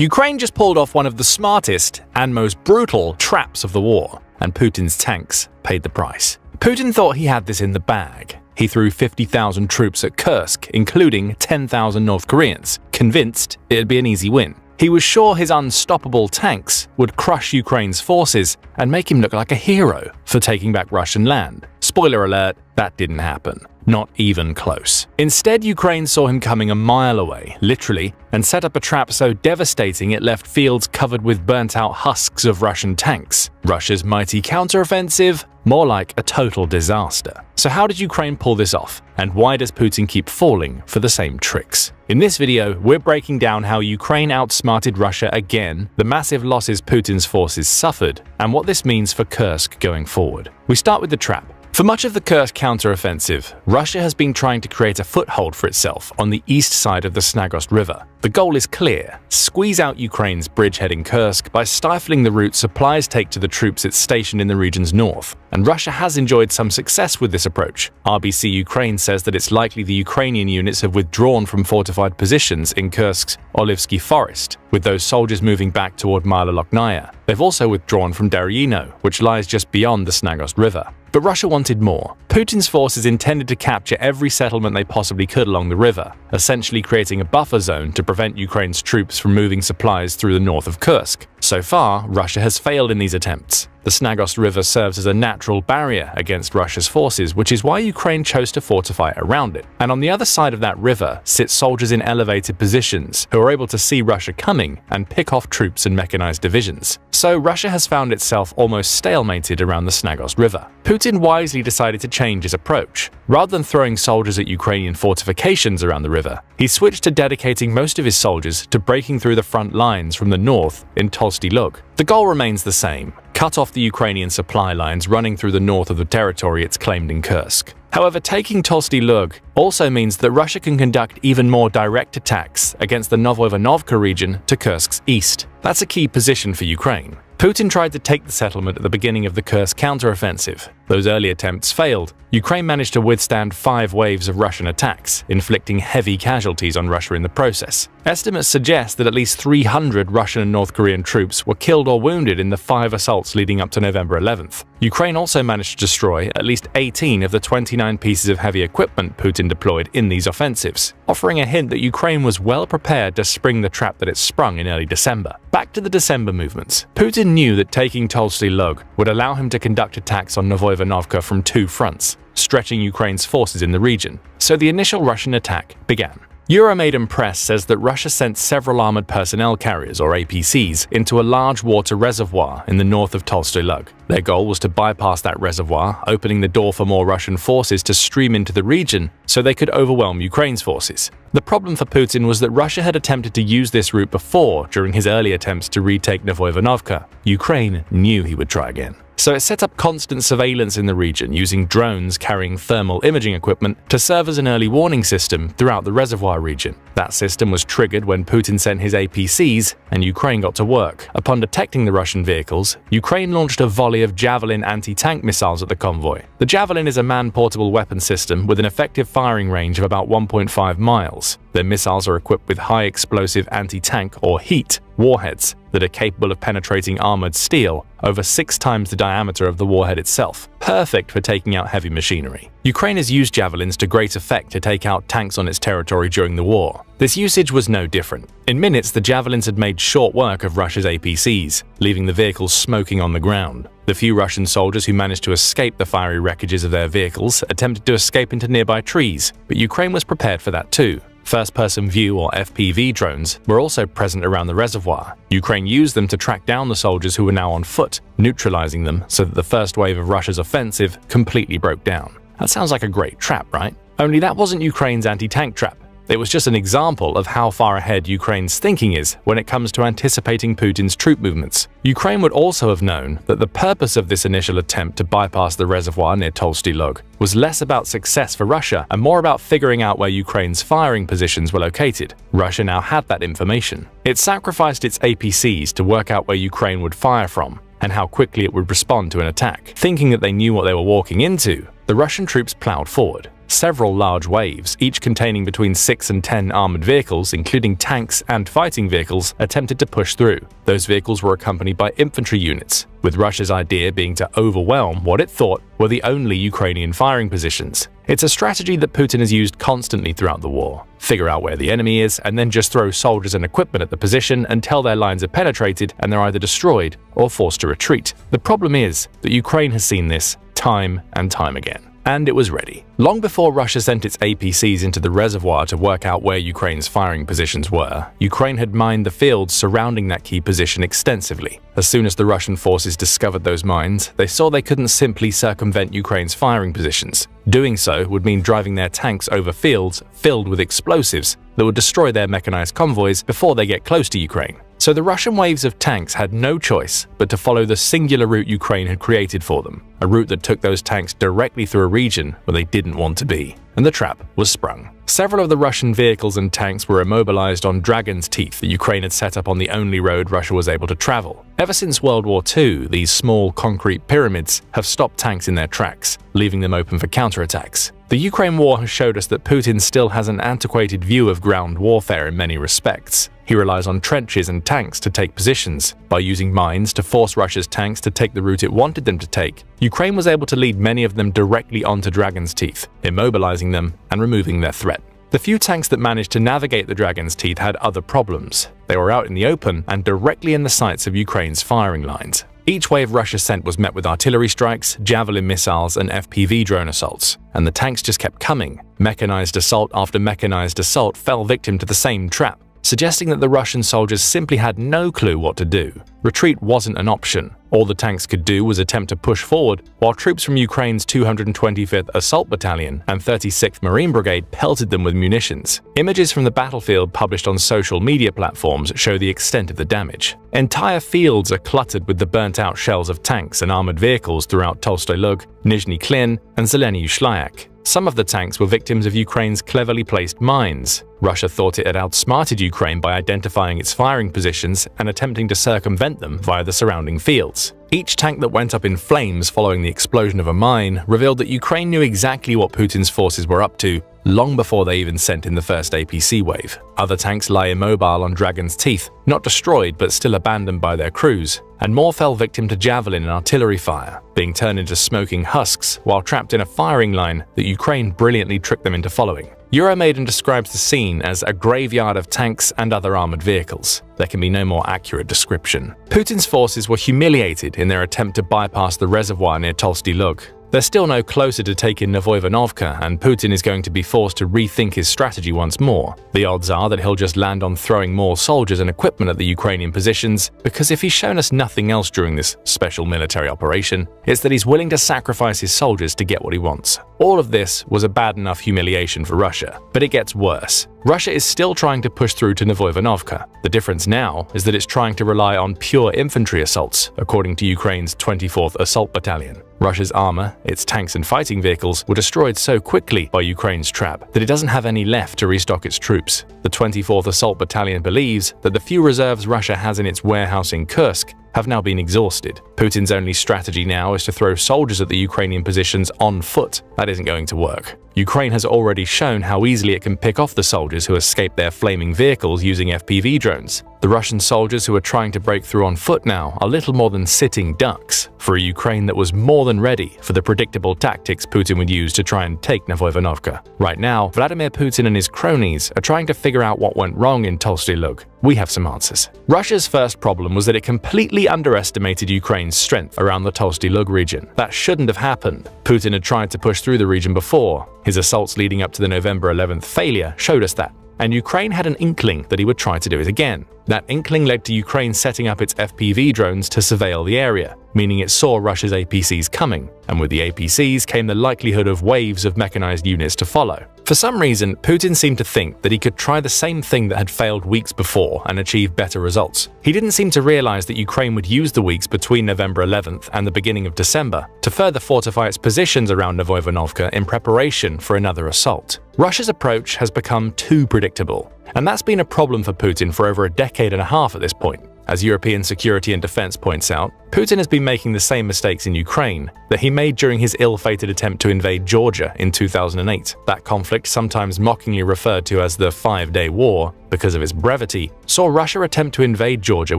Ukraine just pulled off one of the smartest and most brutal traps of the war, and Putin's tanks paid the price. Putin thought he had this in the bag. He threw 50,000 troops at Kursk, including 10,000 North Koreans, convinced it'd be an easy win. He was sure his unstoppable tanks would crush Ukraine's forces and make him look like a hero for taking back Russian land. Spoiler alert, that didn't happen. Not even close. Instead, Ukraine saw him coming a mile away, literally, and set up a trap so devastating it left fields covered with burnt-out husks of Russian tanks. Russia's mighty counteroffensive? More like a total disaster. So how did Ukraine pull this off? And why does Putin keep falling for the same tricks? In this video, we're breaking down how Ukraine outsmarted Russia again, the massive losses Putin's forces suffered, and what this means for Kursk going forward. We start with the trap. For much of the Kursk counteroffensive, Russia has been trying to create a foothold for itself on the east side of the Snagost River. The goal is clear: squeeze out Ukraine's bridgehead in Kursk by stifling the route supplies take to the troops it's stationed in the region's north. And Russia has enjoyed some success with this approach. RBC Ukraine says that it's likely the Ukrainian units have withdrawn from fortified positions in Kursk's Olivsky Forest, with those soldiers moving back toward Maloloknaya. They've also withdrawn from Deryino, which lies just beyond the Snagost River. But Russia wanted more. Putin's forces intended to capture every settlement they possibly could along the river, essentially creating a buffer zone to prevent Ukraine's troops from moving supplies through the north of Kursk. So far, Russia has failed in these attempts. The Snagost River serves as a natural barrier against Russia's forces, which is why Ukraine chose to fortify around it. And on the other side of that river sit soldiers in elevated positions who are able to see Russia coming and pick off troops and mechanized divisions. So Russia has found itself almost stalemated around the Snagost River. Putin wisely decided to change his approach. Rather than throwing soldiers at Ukrainian fortifications around the river, he switched to dedicating most of his soldiers to breaking through the front lines from the north in Tolsty Lug. The goal remains the same: cut off the Ukrainian supply lines running through the north of the territory it's claimed in Kursk. However, taking Tolsty Lug also means that Russia can conduct even more direct attacks against the Novoivanovka region to Kursk's east. That's a key position for Ukraine. Putin tried to take the settlement at the beginning of the Kursk counteroffensive. Those early attempts failed. Ukraine managed to withstand 5 waves of Russian attacks, inflicting heavy casualties on Russia in the process. Estimates suggest that at least 300 Russian and North Korean troops were killed or wounded in the 5 assaults leading up to November 11th. Ukraine also managed to destroy at least 18 of the 29 pieces of heavy equipment Putin deployed in these offensives, offering a hint that Ukraine was well prepared to spring the trap that it sprung in early December. Back to the December movements. Putin knew that taking Tolsty Lug would allow him to conduct attacks on Novoivanovka from 2 fronts, stretching Ukraine's forces in the region. So the initial Russian attack began. Euromaidan Press says that Russia sent several armored personnel carriers, or APCs, into a large water reservoir in the north of Tolstoy Lug. Their goal was to bypass that reservoir, opening the door for more Russian forces to stream into the region so they could overwhelm Ukraine's forces. The problem for Putin was that Russia had attempted to use this route before during his early attempts to retake Novoivanovka. Ukraine knew he would try again. So it set up constant surveillance in the region using drones carrying thermal imaging equipment to serve as an early warning system throughout the reservoir region. That system was triggered when Putin sent his APCs and Ukraine got to work. Upon detecting the Russian vehicles, Ukraine launched a volley of Javelin anti-tank missiles at the convoy. The Javelin is a man-portable weapon system with an effective firing range of about 1.5 miles. Their missiles are equipped with high-explosive anti-tank, or HEAT, warheads that are capable of penetrating armored steel over 6 times the diameter of the warhead itself, perfect for taking out heavy machinery. Ukraine has used Javelins to great effect to take out tanks on its territory during the war. This usage was no different. In minutes, the Javelins had made short work of Russia's APCs, leaving the vehicles smoking on the ground. The few Russian soldiers who managed to escape the fiery wreckages of their vehicles attempted to escape into nearby trees, but Ukraine was prepared for that too. First-person view, or FPV, drones were also present around the reservoir. Ukraine used them to track down the soldiers who were now on foot, neutralizing them so that the first wave of Russia's offensive completely broke down. That sounds like a great trap, right? Only that wasn't Ukraine's anti-tank trap. It was just an example of how far ahead Ukraine's thinking is when it comes to anticipating Putin's troop movements. Ukraine would also have known that the purpose of this initial attempt to bypass the reservoir near Tolsty Lug was less about success for Russia and more about figuring out where Ukraine's firing positions were located. Russia now had that information. It sacrificed its APCs to work out where Ukraine would fire from and how quickly it would respond to an attack. Thinking that they knew what they were walking into, the Russian troops plowed forward. several large waves, each containing between 6 and 10 armored vehicles, including tanks and fighting vehicles, attempted to push through. Those vehicles were accompanied by infantry units, with Russia's idea being to overwhelm what it thought were the only Ukrainian firing positions. It's a strategy that Putin has used constantly throughout the war. Figure out where the enemy is and then just throw soldiers and equipment at the position until their lines are penetrated and they're either destroyed or forced to retreat. The problem is that Ukraine has seen this time and time again. And it was ready. Long before Russia sent its APCs into the reservoir to work out where Ukraine's firing positions were, Ukraine had mined the fields surrounding that key position extensively. As soon as the Russian forces discovered those mines, they saw they couldn't simply circumvent Ukraine's firing positions. Doing so would mean driving their tanks over fields filled with explosives that would destroy their mechanized convoys before they get close to Ukraine. So the Russian waves of tanks had no choice but to follow the singular route Ukraine had created for them, a route that took those tanks directly through a region where they didn't want to be. And the trap was sprung. Several of the Russian vehicles and tanks were immobilized on Dragon's Teeth that Ukraine had set up on the only road Russia was able to travel. Ever since World War II, these small concrete pyramids have stopped tanks in their tracks, leaving them open for counterattacks. The Ukraine war has showed us that Putin still has an antiquated view of ground warfare in many respects. He relies on trenches and tanks to take positions. By using mines to force Russia's tanks to take the route it wanted them to take, Ukraine was able to lead many of them directly onto Dragon's Teeth, immobilizing them and removing their threat. The few tanks that managed to navigate the Dragon's Teeth had other problems. They were out in the open and directly in the sights of Ukraine's firing lines. Each wave Russia sent was met with artillery strikes, Javelin missiles, and FPV drone assaults, and the tanks just kept coming. Mechanized assault after mechanized assault fell victim to the same trap, suggesting that the Russian soldiers simply had no clue what to do. Retreat wasn't an option. All the tanks could do was attempt to push forward, while troops from Ukraine's 225th Assault Battalion and 36th Marine Brigade pelted them with munitions. Images from the battlefield published on social media platforms show the extent of the damage. Entire fields are cluttered with the burnt-out shells of tanks and armored vehicles throughout Tolstoy Lug, Nizhny Klin, and Zeleny Shlyak. Some of the tanks were victims of Ukraine's cleverly placed mines. Russia thought it had outsmarted Ukraine by identifying its firing positions and attempting to circumvent them via the surrounding fields. Each tank that went up in flames following the explosion of a mine revealed that Ukraine knew exactly what Putin's forces were up to long before they even sent in the first APC wave. Other tanks lie immobile on Dragon's Teeth, not destroyed but still abandoned by their crews, and more fell victim to javelin and artillery fire, being turned into smoking husks while trapped in a firing line that Ukraine brilliantly tricked them into following. Euromaidan describes the scene as a graveyard of tanks and other armored vehicles. There can be no more accurate description. Putin's forces were humiliated in their attempt to bypass the reservoir near Tolstoy Lug. They're still no closer to taking Novoivanovka, and Putin is going to be forced to rethink his strategy once more. The odds are that he'll just land on throwing more soldiers and equipment at the Ukrainian positions, because if he's shown us nothing else during this special military operation, it's that he's willing to sacrifice his soldiers to get what he wants. All of this was a bad enough humiliation for Russia, but it gets worse. Russia is still trying to push through to Novoivanovka. The difference now is that it's trying to rely on pure infantry assaults, according to Ukraine's 24th Assault Battalion. Russia's armor, its tanks and fighting vehicles, were destroyed so quickly by Ukraine's trap that it doesn't have any left to restock its troops. The 24th Assault Battalion believes that the few reserves Russia has in its warehouse in Kursk have now been exhausted. Putin's only strategy now is to throw soldiers at the Ukrainian positions on foot. That isn't going to work. Ukraine has already shown how easily it can pick off the soldiers who escape their flaming vehicles using FPV drones. The Russian soldiers who are trying to break through on foot now are little more than sitting ducks for a Ukraine that was more than ready for the predictable tactics Putin would use to try and take Novoivanovka. Right now, Vladimir Putin and his cronies are trying to figure out what went wrong in Tolstoy Lug. We have some answers. Russia's first problem was that it completely underestimated Ukraine's strength around the Tolstoy Lug region. That shouldn't have happened. Putin had tried to push through the region before. His assaults leading up to the November 11th failure showed us that. And Ukraine had an inkling that he would try to do it again. That inkling led to Ukraine setting up its FPV drones to surveil the area, meaning it saw Russia's APCs coming, and with the APCs came the likelihood of waves of mechanized units to follow. For some reason, Putin seemed to think that he could try the same thing that had failed weeks before and achieve better results. He didn't seem to realize that Ukraine would use the weeks between November 11th and the beginning of December to further fortify its positions around Novoivanovka in preparation for another assault. Russia's approach has become too predictable, and that's been a problem for Putin for over a decade and a half at this point. as European Security and Defense points out, Putin has been making the same mistakes in Ukraine that he made during his ill-fated attempt to invade Georgia in 2008. That conflict, sometimes mockingly referred to as the 5-Day War because of its brevity, saw Russia attempt to invade Georgia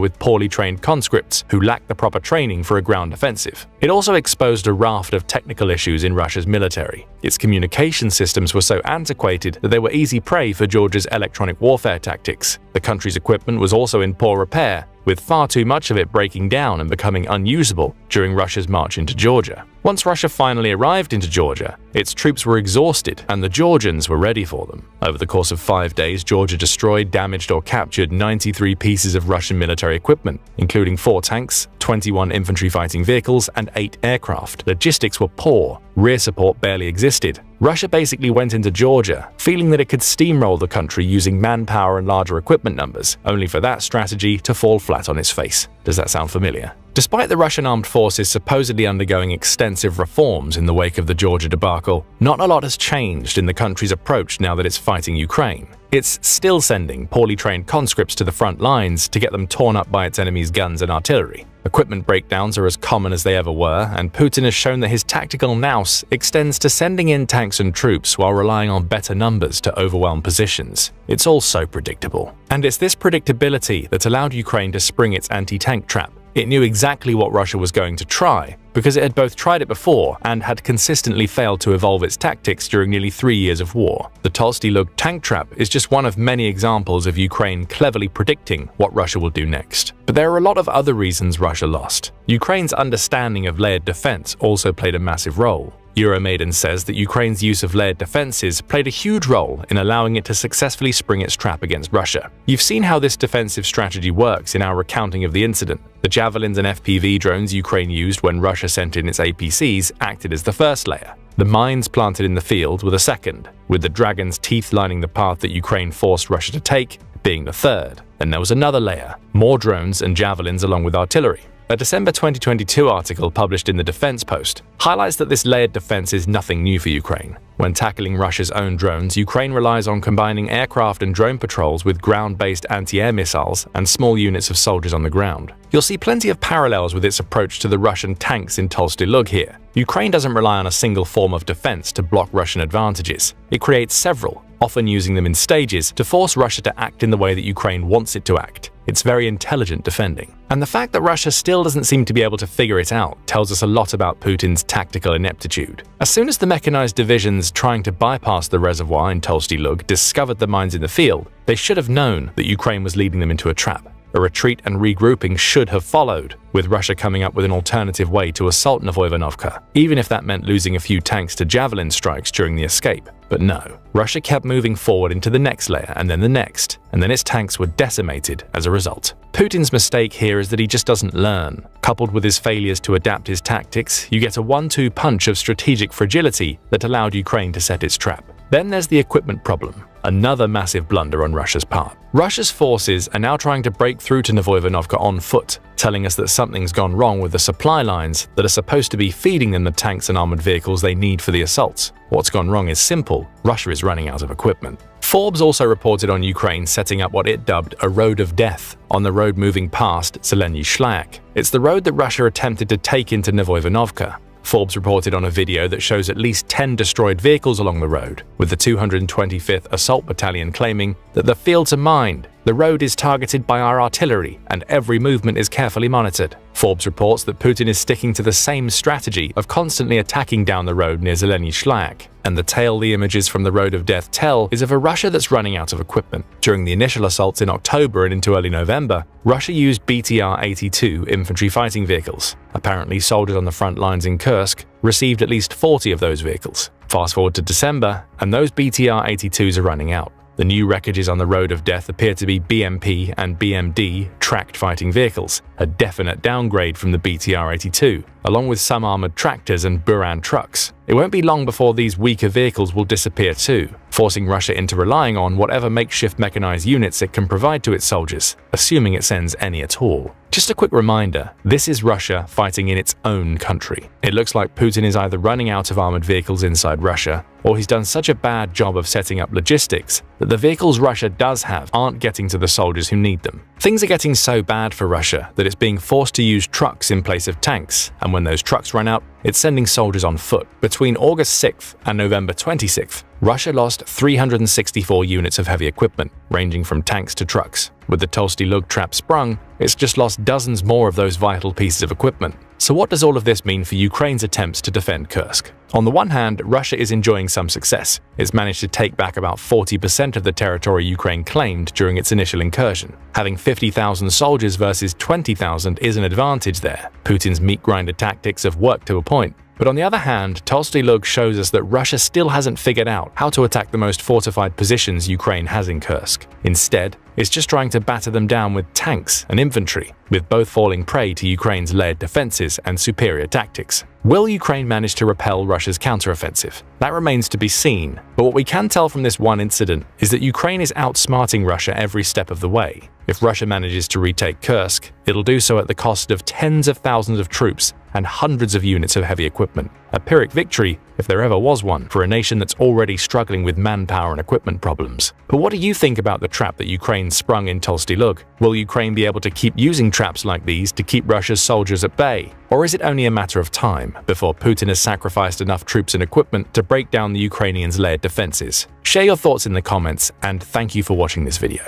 with poorly trained conscripts who lacked the proper training for a ground offensive. It also exposed a raft of technical issues in Russia's military. Its communication systems were so antiquated that they were easy prey for Georgia's electronic warfare tactics. The country's equipment was also in poor repair, with far too much of it breaking down and becoming unusable during Russia's march into Georgia. Once Russia finally arrived into Georgia, its troops were exhausted and the Georgians were ready for them. Over the course of 5 days, Georgia destroyed, damaged, or captured 93 pieces of Russian military equipment, including 4 tanks, 21 infantry fighting vehicles, and 8 aircraft. Logistics were poor, rear support barely existed. Russia basically went into Georgia, feeling that it could steamroll the country using manpower and larger equipment numbers, only for that strategy to fall flat on its face. Does that sound familiar? Despite the Russian armed forces supposedly undergoing extensive reforms in the wake of the Georgia debacle, not a lot has changed in the country's approach now that it's fighting Ukraine. It's still sending poorly trained conscripts to the front lines to get them torn up by its enemy's guns and artillery. Equipment breakdowns are as common as they ever were, and Putin has shown that his tactical nous extends to sending in tanks and troops while relying on better numbers to overwhelm positions. It's all so predictable. And it's this predictability that allowed Ukraine to spring its anti-tank trap. It knew exactly what Russia was going to try, because it had both tried it before and had consistently failed to evolve its tactics during nearly 3 years of war. The Tolstoy Lug tank trap is just one of many examples of Ukraine cleverly predicting what Russia will do next. But there are a lot of other reasons Russia lost. Ukraine's understanding of layered defense also played a massive role. Euromaidan says that Ukraine's use of layered defenses played a huge role in allowing it to successfully spring its trap against Russia. You've seen how this defensive strategy works in our recounting of the incident. The Javelins and FPV drones Ukraine used when Russia sent in its APCs acted as the first layer. The mines planted in the field were the second, with the Dragon's teeth lining the path that Ukraine forced Russia to take being the third. Then there was another layer, more drones and Javelins along with artillery. A December 2022 article published in the Defense Post highlights that this layered defense is nothing new for Ukraine. When tackling Russia's own drones, Ukraine relies on combining aircraft and drone patrols with ground-based anti-air missiles and small units of soldiers on the ground. You'll see plenty of parallels with its approach to the Russian tanks in Tolstoy Lug here. Ukraine doesn't rely on a single form of defense to block Russian advantages. It creates several, often using them in stages to force Russia to act in the way that Ukraine wants it to act. It's very intelligent defending. And the fact that Russia still doesn't seem to be able to figure it out tells us a lot about Putin's tactical ineptitude. As soon as the mechanized divisions trying to bypass the reservoir in Tolstoy Lug discovered the mines in the field, they should have known that Ukraine was leading them into a trap. A retreat and regrouping should have followed, with Russia coming up with an alternative way to assault Novoivanovka, even if that meant losing a few tanks to Javelin strikes during the escape. But no, Russia kept moving forward into the next layer and then the next, and then its tanks were decimated as a result. Putin's mistake here is that he just doesn't learn. Coupled with his failures to adapt his tactics, you get a 1-2 punch of strategic fragility that allowed Ukraine to set its trap. Then there's the equipment problem, another massive blunder on Russia's part. Russia's forces are now trying to break through to Novoivanovka on foot, telling us that something's gone wrong with the supply lines that are supposed to be feeding them the tanks and armored vehicles they need for the assaults. What's gone wrong is simple: Russia is running out of equipment. Forbes also reported on Ukraine setting up what it dubbed a road of death on the road moving past Zelenyi Shlyak. It's the road that Russia attempted to take into Novoivanovka. Forbes reported on a video that shows at least 10 destroyed vehicles along the road, with the 225th Assault Battalion claiming that the fields are mined, the road is targeted by our artillery, and every movement is carefully monitored. Forbes reports that Putin is sticking to the same strategy of constantly attacking down the road near Zelenyi Shlyak, and the tale the images from the Road of Death tell is of a Russia that's running out of equipment. During the initial assaults in October and into early November, Russia used BTR-82 infantry fighting vehicles. Apparently, soldiers on the front lines in Kursk received at least 40 of those vehicles. Fast forward to December, and those BTR-82s are running out. The new wreckages on the Road of Death appear to be BMP and BMD tracked fighting vehicles, a definite downgrade from the BTR-82, along with some armored tractors and Buran trucks. It won't be long before these weaker vehicles will disappear too. forcing Russia into relying on whatever makeshift mechanized units it can provide to its soldiers, assuming it sends any at all. Just a quick reminder, this is Russia fighting in its own country. It looks like Putin is either running out of armored vehicles inside Russia, or he's done such a bad job of setting up logistics that the vehicles Russia does have aren't getting to the soldiers who need them. Things are getting so bad for Russia that it's being forced to use trucks in place of tanks, and when those trucks run out, it's sending soldiers on foot. Between August 6th and November 26th, Russia lost 364 units of heavy equipment, ranging from tanks to trucks. With the Tolstoy Lug trap sprung, it's just lost dozens more of those vital pieces of equipment. So what does all of this mean for Ukraine's attempts to defend Kursk? On the one hand, Russia is enjoying some success. It's managed to take back about 40% of the territory Ukraine claimed during its initial incursion. Having 50,000 soldiers versus 20,000 is an advantage there. Putin's meat grinder tactics have worked to a point. But on the other hand, Tolstoy Lug shows us that Russia still hasn't figured out how to attack the most fortified positions Ukraine has in Kursk. Instead, it's just trying to batter them down with tanks and infantry, with both falling prey to Ukraine's layered defenses and superior tactics. Will Ukraine manage to repel Russia's counteroffensive? That remains to be seen, but what we can tell from this one incident is that Ukraine is outsmarting Russia every step of the way. If Russia manages to retake Kursk, it'll do so at the cost of tens of thousands of troops and hundreds of units of heavy equipment. A Pyrrhic victory, if there ever was one, for a nation that's already struggling with manpower and equipment problems. But what do you think about the trap that Ukraine sprung in Tolstoy Lug? Will Ukraine be able to keep using traps like these to keep Russia's soldiers at bay? Or is it only a matter of time before Putin has sacrificed enough troops and equipment to break down the Ukrainians' layered defenses? Share your thoughts in the comments, and thank you for watching this video.